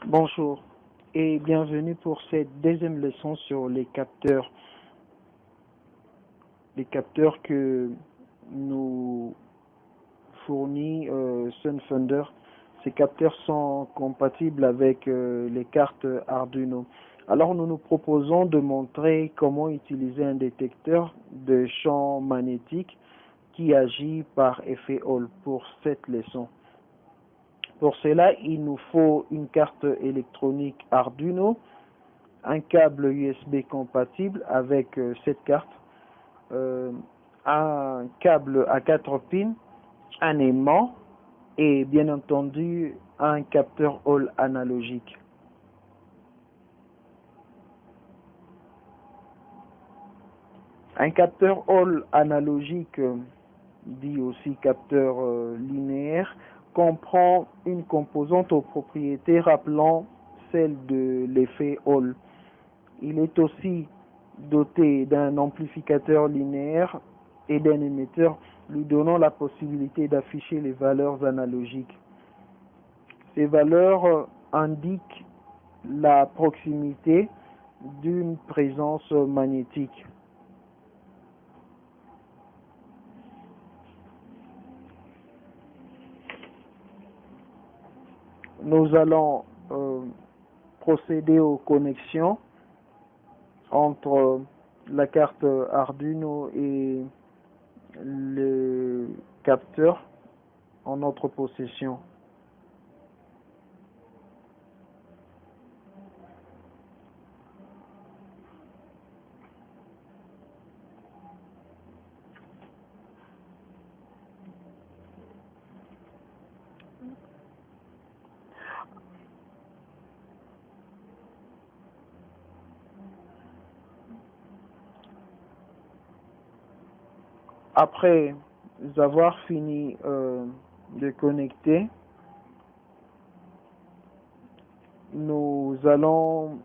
Bonjour et bienvenue pour cette deuxième leçon sur les capteurs. Les capteurs que nous fournit Sunfunder. Ces capteurs sont compatibles avec les cartes Arduino. Alors nous nous proposons de montrer comment utiliser un détecteur de champ magnétique qui agit par effet Hall pour cette leçon. Pour cela, il nous faut une carte électronique Arduino, un câble USB compatible avec cette carte, un câble à 4 pins, un aimant et bien entendu un capteur Hall analogique. Un capteur Hall analogique, dit aussi capteur linéaire, comprend une composante aux propriétés rappelant celle de l'effet Hall. Il est aussi doté d'un amplificateur linéaire et d'un émetteur lui donnant la possibilité d'afficher les valeurs analogiques. Ces valeurs indiquent la proximité d'une présence magnétique. Nous allons procéder aux connexions entre la carte Arduino et le capteur en notre possession. Après avoir fini de connecter, nous allons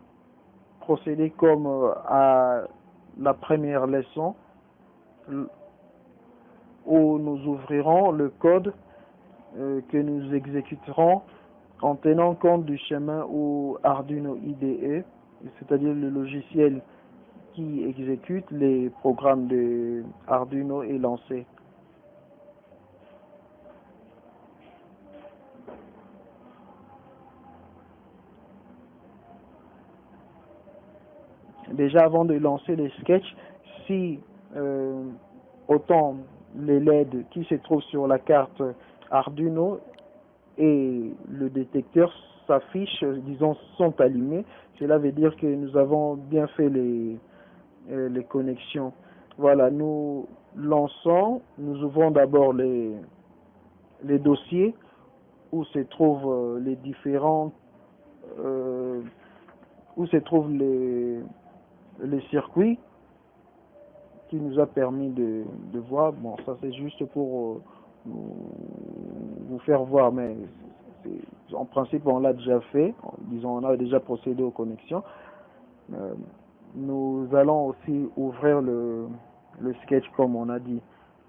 procéder comme à la première leçon où nous ouvrirons le code que nous exécuterons en tenant compte du schéma ou Arduino IDE, c'est-à-dire le logiciel qui exécute les programmes de Arduino est lancé. Déjà avant de lancer les sketchs, si autant les LED qui se trouvent sur la carte Arduino et le détecteur s'affichent, disons, sont allumés, cela veut dire que nous avons bien fait les connexions. Voilà, nous lançons, nous ouvrons d'abord les dossiers où se trouvent les différents où se trouvent les circuits qui nous a permis de voir. Bon, ça c'est juste pour vous faire voir, mais en principe on l'a déjà fait, disons on a déjà procédé aux connexions. Nous allons aussi ouvrir le sketch comme on a dit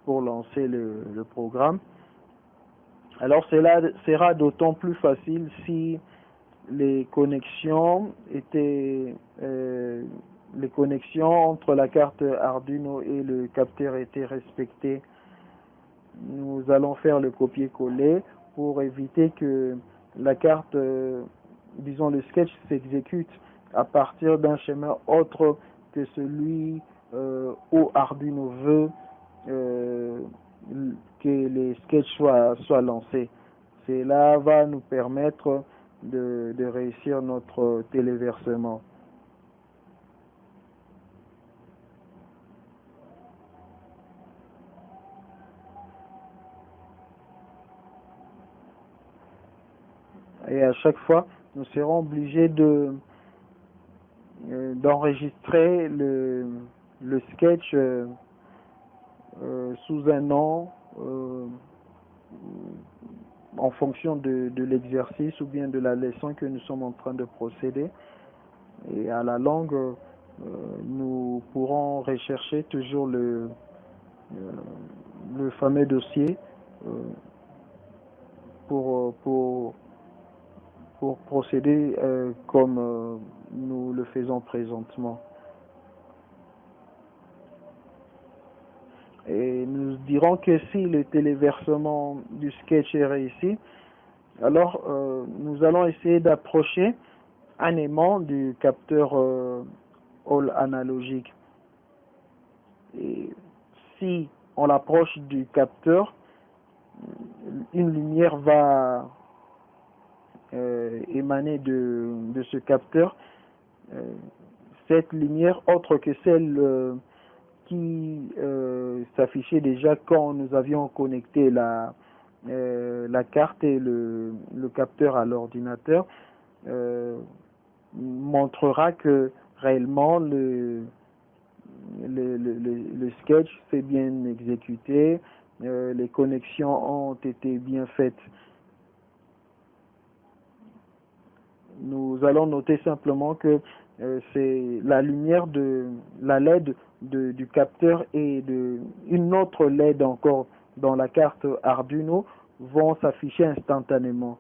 pour lancer le programme. Alors cela sera d'autant plus facile si les connexions étaient les connexions entre la carte Arduino et le capteur étaient respectées. Nous allons faire le copier-coller pour éviter que la carte, disons le sketch s'exécute à partir d'un schéma autre que celui où Arduino veut que les sketchs soient lancés. Cela va nous permettre de réussir notre téléversement. Et à chaque fois, nous serons obligés d'enregistrer le sketch sous un nom en fonction de l'exercice ou bien de la leçon que nous sommes en train de procéder. Et à la longue, nous pourrons rechercher toujours le fameux dossier pour pour procéder comme nous le faisons présentement. Et nous dirons que si le téléversement du sketch est réussi, alors nous allons essayer d'approcher un aimant du capteur Hall analogique. Et si on l'approche du capteur, une lumière va émaner de ce capteur. Cette lumière, autre que celle qui s'affichait déjà quand nous avions connecté la carte et le capteur à l'ordinateur, montrera que réellement le sketch s'est bien exécuté, les connexions ont été bien faites. Nous allons noter simplement que c'est la lumière de la LED du capteur et une autre LED encore dans la carte Arduino vont s'afficher instantanément.